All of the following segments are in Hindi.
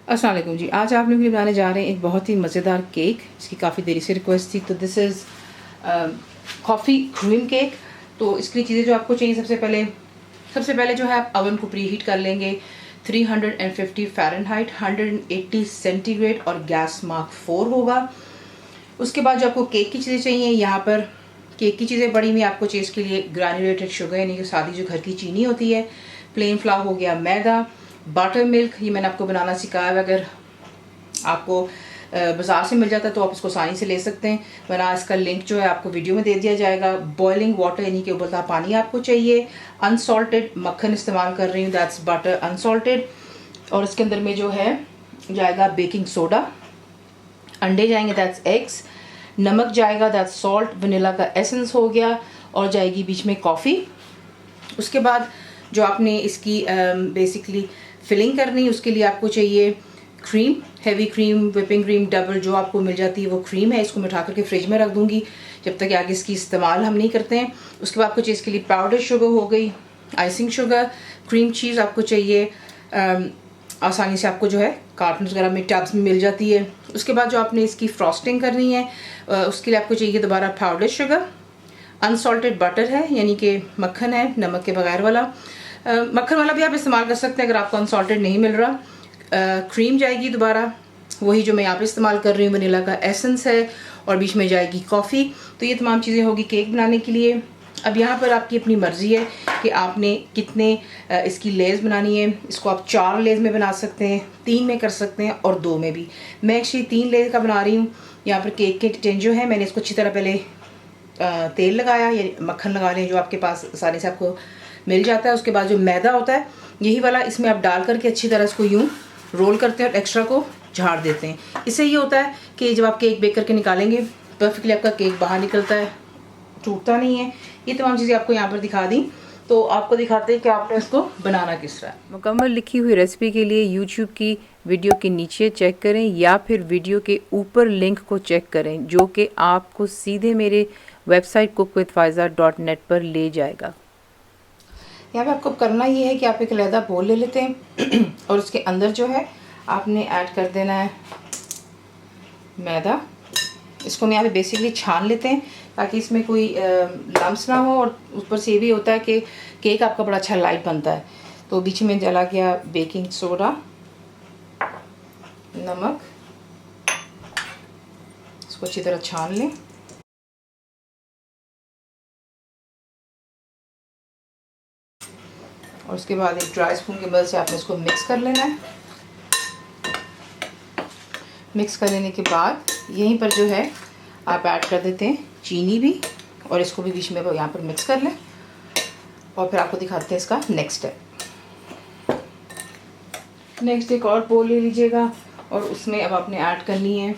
अस्सलाम वालेकुम जी। आज आप लोग के लिए बनाने जा रहे हैं एक बहुत ही मज़ेदार केक, इसकी काफ़ी देरी से रिक्वेस्ट थी। तो this is coffee cream cake. तो इसके लिए चीज़ें जो आपको चाहिए, सबसे पहले जो है आप अवन को प्री हीट कर लेंगे 350 फ़ारेनहाइट, 180 सेंटीग्रेड और गैस मार्क 4 होगा। उसके बाद जो आपको केक की चीज़ें चाहिए, यहाँ पर केक की चीज़ें पड़ी हुई आपको चाहिए इसके लिए ग्रैन्युलेटेड शुगर यानी कि सादी जो घर की चीनी होती है, प्लेन फ्लावर हो गया, मैदा, बटर मिल्क, ये मैंने आपको बनाना सिखाया है। अगर आपको बाज़ार से मिल जाता है तो आप इसको आसानी से ले सकते हैं, वरना इसका लिंक जो है आपको वीडियो में दे दिया जाएगा। बॉइलिंग वाटर यानी कि उबलता पानी आपको चाहिए। अनसॉल्टेड मक्खन इस्तेमाल कर रही हूँ, दैट्स बटर अनसॉल्टेड। और इसके अंदर में जो है जाएगा बेकिंग सोडा, अंडे जाएंगे, दैट्स एग्स, नमक जाएगा, दैट्स सॉल्ट, वनीला का एसेंस हो गया, और जाएगी बीच में कॉफ़ी। उसके बाद जो आपने इसकी बेसिकली फिलिंग करनी है, उसके लिए आपको चाहिए cream, heavy cream, whipping cream, double जो आपको मिल जाती है वो क्रीम है। इसको मैं उठा करके फ्रिज में रख दूंगी जब तक आगे इसकी इस्तेमाल हम नहीं करते हैं। उसके बाद आपको चाहिए इसके लिए पाउडर शुगर हो गई, आइसिंग शुगर, क्रीम चीज़ आपको चाहिए, आसानी से आपको जो है कार्टन वगैरह में, टब्स में मिल जाती है। उसके बाद जो आपने इसकी फ्रॉस्टिंग करनी है, उसके लिए आपको चाहिए दोबारा पाउडर शुगर, अनसॉल्टेड बटर है यानी कि मक्खन है नमक के बगैर वाला, मक्खन वाला भी आप इस्तेमाल कर सकते हैं अगर आपको अनसॉल्टेड नहीं मिल रहा। क्रीम जाएगी दोबारा वही जो मैं यहाँ पे इस्तेमाल कर रही हूँ, वनीला का एसेंस है, और बीच में जाएगी कॉफ़ी। तो ये तमाम चीज़ें होगी केक बनाने के लिए। अब यहाँ पर आपकी अपनी मर्ज़ी है कि आपने कितने इसकी लेयर्स बनानी है। इसको आप 4 लेयर्स में बना सकते हैं, 3 में कर सकते हैं और 2 में भी। मैं एक्चुअली 3 लेयर का बना रही हूँ। यहाँ पर केक के टिन जो है मैंने इसको अच्छी तरह पहले तेल लगाया या मक्खन लगा लें जो आपके पास आसानी से आपको मिल जाता है। उसके बाद जो मैदा होता है यही वाला इसमें आप डाल करके अच्छी तरह इसको यूँ रोल करते हैं और एक्स्ट्रा को झाड़ देते हैं। इससे ये होता है कि जब आप केक बेक करके निकालेंगे परफेक्टली आपका केक बाहर निकलता है, टूटता नहीं है। ये तमाम चीज़ें आपको यहाँ पर दिखा दी, तो आपको दिखाते हैं कि आपने इसको बनाना किस तरह। मुकम्मल लिखी हुई रेसिपी के लिए यूट्यूब की वीडियो के नीचे चेक करें या फिर वीडियो के ऊपर लिंक को चेक करें जो कि आपको सीधे मेरे वेबसाइट cookWithFaiza.net पर ले जाएगा। यहाँ पे आपको करना ये है कि आप एक अलहदा बोल ले लेते हैं और उसके अंदर जो है आपने ऐड कर देना है मैदा। इसको हम यहाँ पे बेसिकली छान लेते हैं ताकि इसमें कोई लम्स ना हो, और ऊपर से ये भी होता है कि केक आपका बड़ा अच्छा लाइट बनता है। तो बीच में चला गया बेकिंग सोडा, नमक, इसको अच्छी तरह छान लें। और उसके बाद एक ड्राई स्पून की मदद से आपने इसको मिक्स कर लेना है। मिक्स कर लेने के बाद यहीं पर जो है आप ऐड कर देते हैं चीनी भी, और इसको भी बीच में यहाँ पर मिक्स कर लें। और फिर आपको दिखाते हैं इसका नेक्स्ट स्टेप। नेक्स्ट एक और बोल ले लीजिएगा और उसमें अब आपने ऐड करनी है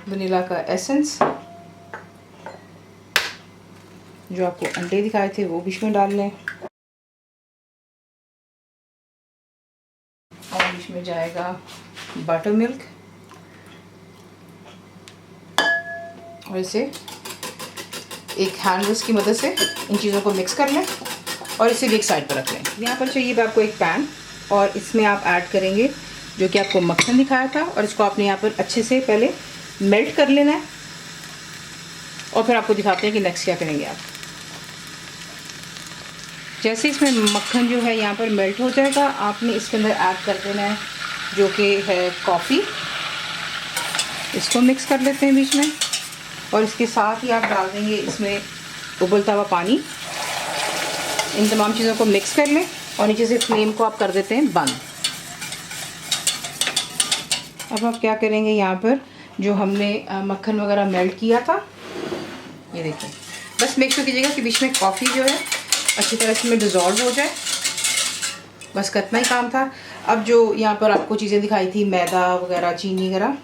वनीला का एसेंस। जो आपको अंडे दिखाए थे वो बीच में डाल लें, और बीच में जाएगा बटर मिल्क, और इसे एक हैंड विस्क की मदद से इन चीज़ों को मिक्स कर लें और इसे भी एक साइड पर रख लें। यहाँ पर चाहिए आपको एक पैन, और इसमें आप ऐड करेंगे जो कि आपको मक्खन दिखाया था, और इसको आपने यहाँ पर अच्छे से पहले मेल्ट कर लेना है, और फिर आपको दिखाते हैं कि नेक्स्ट क्या करेंगे आप। जैसे इसमें मक्खन जो है यहाँ पर मेल्ट हो जाएगा, आपने इसके अंदर ऐड कर देना है जो कि है कॉफ़ी। इसको मिक्स कर लेते हैं बीच में, और इसके साथ ही आप डाल देंगे इसमें उबलता हुआ पानी। इन तमाम चीज़ों को मिक्स कर लें और नीचे से फ्लेम को आप कर देते हैं बंद। अब आप क्या करेंगे, यहाँ पर जो हमने मक्खन वगैरह मेल्ट किया था, ये देखिए, बस मेक श्योर कीजिएगा कि बीच में कॉफ़ी जो है अच्छी तरह इसमें डिज़ोल्व हो जाए। बस इतना ही काम था। अब जो यहाँ पर आपको चीज़ें दिखाई थी, मैदा वगैरह, चीनी वगैरह,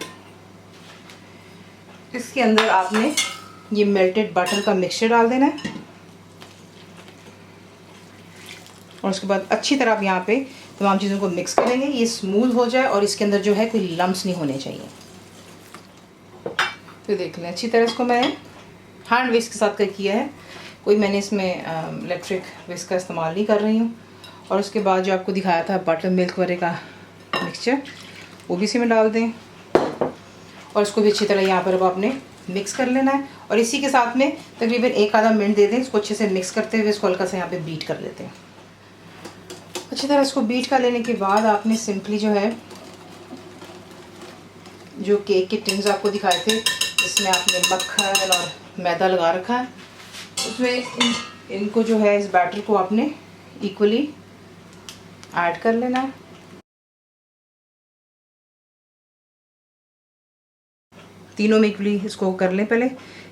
इसके अंदर आपने ये मेल्टेड बटर का मिक्सचर डाल देना है, और उसके बाद अच्छी तरह आप यहाँ पे तमाम चीज़ों को मिक्स करेंगे, ये स्मूथ हो जाए और इसके अंदर जो है कोई लम्स नहीं होने चाहिए। तो देख लें अच्छी तरह इसको मैंने हैंड विस्क के साथ किया है, कोई मैंने इसमें इलेक्ट्रिक विस्क का इस्तेमाल नहीं कर रही हूँ। और उसके बाद जो आपको दिखाया था बटर मिल्क वाले का मिक्सचर, वो भी इसी में डाल दें और इसको भी अच्छी तरह यहाँ पर अब आपने मिक्स कर लेना है। और इसी के साथ में तकरीबन 1 आधा मिनट दे दें इसको अच्छे से मिक्स करते हुए। इसको हल्का सा यहाँ पे बीट कर लेते हैं। अच्छी तरह इसको बीट कर लेने के बाद आपने सिंपली जो है जो केक के टिन्स आपको दिखाए थे इसमें आपने मक्खन और मैदा लगा रखा है, उसमें इनको जो है इस बैटर को आपने इक्वली ऐड कर लेना है। तीनों में इक्वली इसको कर लें पहले,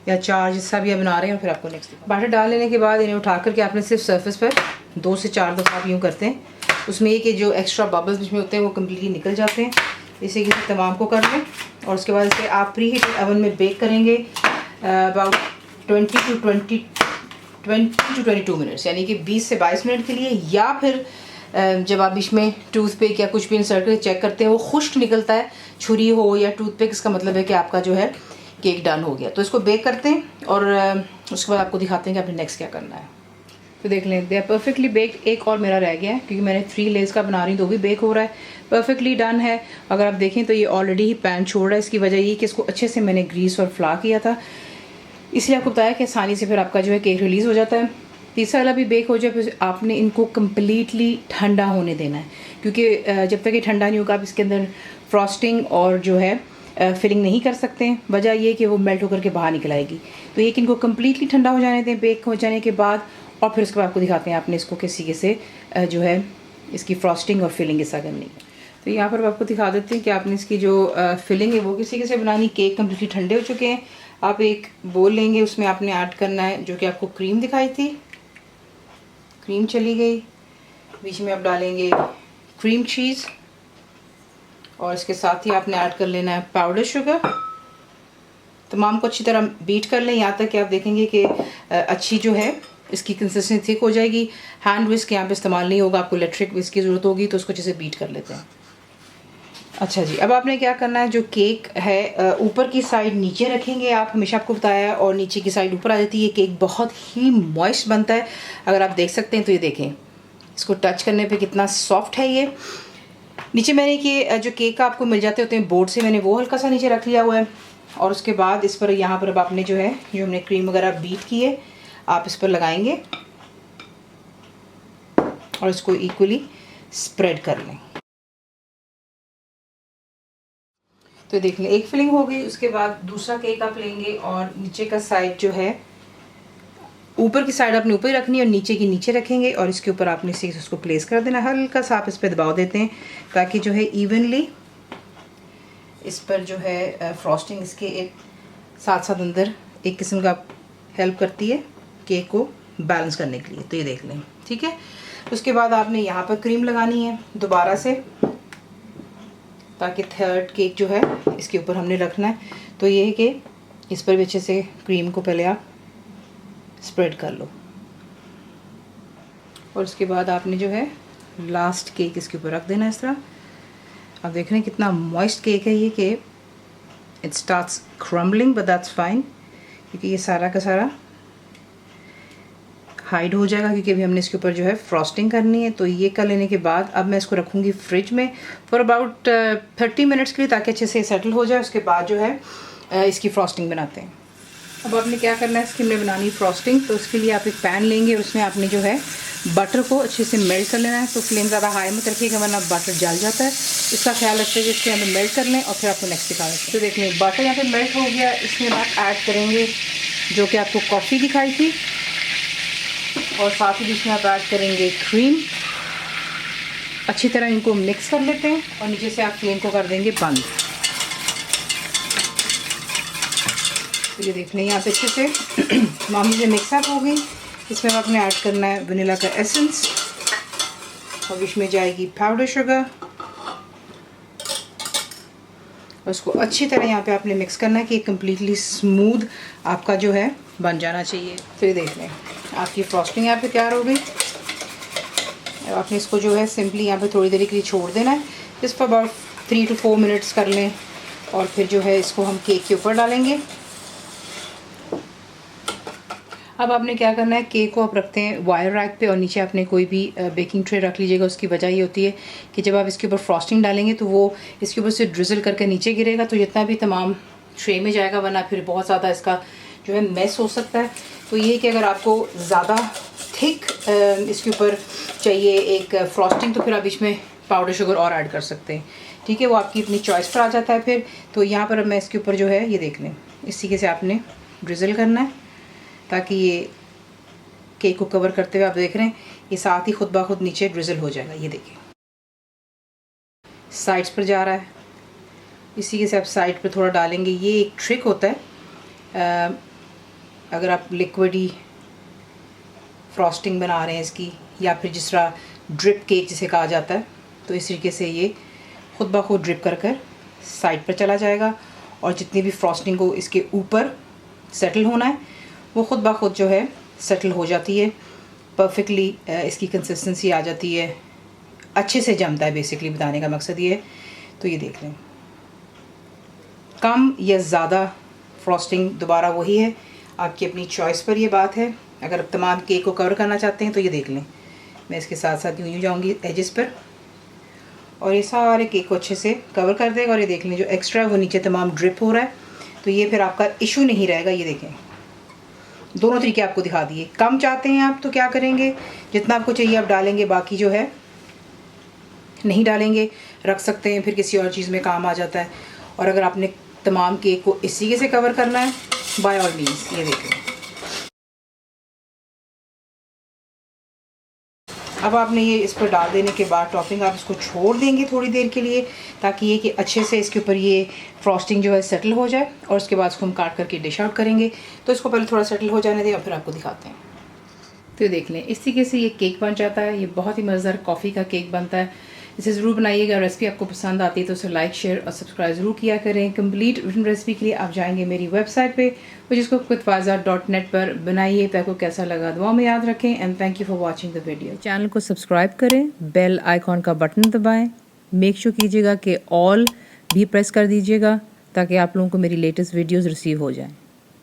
या 4 जिसका भी आप बना रहे हैं, और फिर आपको नेक्स्ट बैटर डाल लेने के बाद इन्हें उठा करके आपने सिर्फ सरफेस पर 2 से 4 दफ़ा आप यूँ करते हैं। उसमें ये कि जो एक्स्ट्रा बबल्स बीच में होते हैं वो कम्प्लीटली निकल जाते हैं। इसे किसी तमाम को कर लें और उसके बाद इसे आप प्री हीटेड ओवन में बेक करेंगे अबाउट 20 to 22 मिनट्स, यानी कि 20 से 22 मिनट के लिए। या फिर जब आप इसमें टूथपिक या कुछ भी इंसर्ट करके चेक करते हैं वो खुश्क निकलता है, छुरी हो या टूथपिक, इसका मतलब है कि आपका जो है केक डन हो गया। तो इसको बेक करते हैं और उसके बाद आपको दिखाते हैं कि आपने नेक्स्ट क्या करना है। तो देख लें, दे आर परफेक्टली बेक। एक और मेरा रह गया है क्योंकि मैंने 3 लेयर्स का बना रही हूँ तो भी बेक हो रहा है, परफेक्टली डन है। अगर आप देखें तो ये ऑलरेडी ही पैन छोड़ रहा है। इसकी वजह ये कि इसको अच्छे से मैंने ग्रीस और फ्ला किया था, इसलिए आपको बताया कि आसानी से फिर आपका जो है केक रिलीज़ हो जाता है। तीसरा वाला भी बेक हो जाए फिर आपने इनको कम्प्लीटली ठंडा होने देना है, क्योंकि जब तक ये ठंडा नहीं होगा आप इसके अंदर फ्रॉस्टिंग और जो है फिलिंग नहीं कर सकते हैं। वजह ये कि वो मेल्ट होकर के बाहर निकल आएगी। तो ये कि इनको कम्प्लीटली ठंडा हो जाने दें बेक हो जाने के बाद, और फिर उसके बाद आपको दिखाते हैं आपने इसको किस तरीके से जो है इसकी फ्रॉस्टिंग और फिलिंग ऐसा करनी है। तो यहाँ पर आपको दिखा देते हैं कि आपने इसकी जो फिलिंग है वो किस तरीके से बनानी। केक कम्प्लीटली ठंडे हो चुके हैं। आप एक बोल लेंगे, उसमें आपने ऐड करना है जो कि आपको क्रीम दिखाई थी, क्रीम चली गई। बीच में आप डालेंगे क्रीम चीज़ और इसके साथ ही आपने ऐड कर लेना है पाउडर शुगर। तमाम को अच्छी तरह बीट कर लें यहाँ तक कि आप देखेंगे कि अच्छी जो है इसकी कंसिस्टेंसी थिक हो जाएगी। हैंड विस्क यहाँ पे इस्तेमाल नहीं होगा, आपको इलेक्ट्रिक विस्क की ज़रूरत होगी। तो उसको अच्छे से बीट कर लेते हैं। अच्छा जी, अब आपने क्या करना है, जो केक है ऊपर की साइड नीचे रखेंगे आप, हमेशा आपको बताया है, और नीचे की साइड ऊपर आ जाती है। केक बहुत ही मॉइस्ट बनता है, अगर आप देख सकते हैं तो ये देखें, इसको टच करने पे कितना सॉफ्ट है ये। नीचे मैंने कि जो केक आपको मिल जाते होते हैं बोर्ड से, मैंने वो हल्का सा नीचे रख लिया हुआ है। और उसके बाद इस पर यहाँ पर अब आपने जो है जो हमने क्रीम वगैरह बीट की है आप इस पर लगाएंगे और इसको इक्वली स्प्रेड कर लें। तो देख लें, एक फिलिंग हो गई। उसके बाद दूसरा केक आप लेंगे और नीचे का साइड जो है, ऊपर की साइड आपने ऊपर ही रखनी है और नीचे की नीचे रखेंगे और इसके ऊपर आपने इसे उसको प्लेस कर देना। हल्का सा आप इस पर दबाव देते हैं ताकि जो है इवनली इस पर जो है फ्रॉस्टिंग इसके एक साथ साथ अंदर एक किस्म का हेल्प करती है केक को बैलेंस करने के लिए। तो ये देख लें, ठीक है। उसके बाद आपने यहाँ पर क्रीम लगानी है दोबारा से, ताकि थर्ड केक जो है इसके ऊपर हमने रखना है। तो ये है कि इस पर भी अच्छे से क्रीम को पहले आप स्प्रेड कर लो और उसके बाद आपने जो है लास्ट केक इसके ऊपर रख देना इस तरह। आप देख रहे हैं कितना मॉइस्ट केक है ये, कि it starts crumbling but that's fine, क्योंकि ये सारा का सारा हाइड हो जाएगा, क्योंकि अभी हमने इसके ऊपर जो है फ्रॉस्टिंग करनी है। तो ये कर लेने के बाद अब मैं इसको रखूँगी फ्रिज में फॉर अबाउट 30 मिनट्स के लिए, ताकि अच्छे से सेटल हो जाए। उसके बाद जो है इसकी फ्रॉस्टिंग बनाते हैं। अब आपने क्या करना है, इसकी हमने बनानी फ्रॉस्टिंग। तो उसके लिए आप एक पैन लेंगे और उसमें आपने जो है बटर को अच्छे से मेल्ट कर लेना है। तो फ्लेम ज़्यादा हाई मत रखिएगा वरना बटर जल जाता है, इसका ख्याल रखिए। इसके हमें मेल्ट कर लें और फिर आपको नेक्स्ट दिखा देते हैं। तो देखिए बटर यहाँ पे मेल्ट हो गया। इसमें आप ऐड करेंगे जो कि आपको कॉफ़ी दिखाई थी और साथ ही इसमें आप ऐड करेंगे क्रीम। अच्छी तरह इनको मिक्स कर लेते हैं और नीचे से आप फ्लेम को कर देंगे बंद। तो ये देख लें यहाँ पे अच्छे से मामूली से मिक्सअप हो गई। इसमें आपने ऐड करना है वनीला का एसेंस और इसमें जाएगी पाउडर शुगर और उसको अच्छी तरह यहाँ पे आपने मिक्स करना है कि कम्प्लीटली स्मूथ आपका जो है बन जाना चाहिए। तो ये देख लें आपकी फ्रॉस्टिंग यहाँ पे तैयार हो गई। आपने इसको जो है सिंपली यहाँ पे थोड़ी देर के लिए छोड़ देना है, इस पर अबाउट 3 to 4 मिनट्स कर लें और फिर जो है इसको हम केक के ऊपर डालेंगे। अब आपने क्या करना है, केक को आप रखते हैं वायर रैक पे और नीचे आपने कोई भी बेकिंग ट्रे रख लीजिएगा। उसकी वजह ये होती है कि जब आप इसके ऊपर फ्रॉस्टिंग डालेंगे तो वो इसके ऊपर से ड्रिजल करके नीचे गिरेगा, तो जितना भी तमाम ट्रे में जाएगा, वरना फिर बहुत ज़्यादा इसका जो है मेस हो सकता है। तो ये कि अगर आपको ज़्यादा थिक इसके ऊपर चाहिए एक फ्रॉस्टिंग, तो फिर आप इसमें पाउडर शुगर और ऐड कर सकते हैं। ठीक है, वो आपकी अपनी चॉइस पर आ जाता है फिर। तो यहाँ पर मैं इसके ऊपर जो है ये देख लें, इस तरीके से आपने ड्रिजल करना है ताकि ये केक को कवर करते हुए आप देख रहे हैं ये साथ ही खुद ब खुद नीचे ड्रिजल हो जाएगा। ये देखिए साइड्स पर जा रहा है, इसी के से आप साइड पर थोड़ा डालेंगे। ये एक ट्रिक होता है, अगर आप लिक्विड ही फ्रॉस्टिंग बना रहे हैं इसकी, या फिर जिस तरह ड्रिप केक जिसे कहा जाता है, तो इस तरीके से ये खुद ब खुद ड्रिप कर कर साइड पर चला जाएगा और जितनी भी फ्रॉस्टिंग को इसके ऊपर सेटल होना है वो खुद ब खुद जो है सेटल हो जाती है। परफेक्टली इसकी कंसिस्टेंसी आ जाती है, अच्छे से जमता है। बेसिकली बताने का मकसद ये है। तो ये देख लें, कम या ज़्यादा फ्रॉस्टिंग दोबारा वही है, आपकी अपनी चॉइस पर ये बात है। अगर आप तमाम केक को कवर करना चाहते हैं तो ये देख लें, मैं इसके साथ साथ यूँ जाऊँगी एजेस पर और ये सारे केक को अच्छे से कवर कर देगा। और ये देख लें जो एक्स्ट्रा वो नीचे तमाम ड्रिप हो रहा है, तो ये फिर आपका इशू नहीं रहेगा। ये देखें, दोनों तरीके आपको दिखा दिए। कम चाहते हैं आप तो क्या करेंगे, जितना आपको चाहिए आप डालेंगे, बाकी जो है नहीं डालेंगे, रख सकते हैं, फिर किसी और चीज़ में काम आ जाता है। और अगर आपने तमाम केक को इस तरीके से कवर करना है, बाय ऑल मीन्स ये देखें। अब आपने ये इस पर डाल देने के बाद टॉपिंग आप इसको छोड़ देंगे थोड़ी देर के लिए, ताकि ये कि अच्छे से इसके ऊपर ये फ्रॉस्टिंग जो है सेटल हो जाए। और उसके बाद इसको हम काट करके डिश आउट करेंगे। तो इसको पहले थोड़ा सेटल हो जाने दें और फिर आपको दिखाते हैं। तो देख लें, इस तरीके से ये केक बन जाता है। ये बहुत ही मज़ेदार कॉफ़ी का केक बनता है। इसे ज़रूर बनाइएगा। रेसिपी आपको पसंद आती है तो उसे लाइक, शेयर और सब्सक्राइब ज़रूर किया करें। कंप्लीट रिटन रेसिपी के लिए आप जाएंगे मेरी वेबसाइट पे, जिसको kutwaza.net पर बनाइए। तो आपको कैसा लगा दुआ में याद रखें। And thank you for watching the video. Channel को सब्सक्राइब करें, बेल आइकॉन का बटन दबाएँ, मेक श्योर कीजिएगा कि ऑल भी प्रेस कर दीजिएगा ताकि आप लोगों को मेरी लेटेस्ट वीडियोज़ रिसीव हो जाएँ।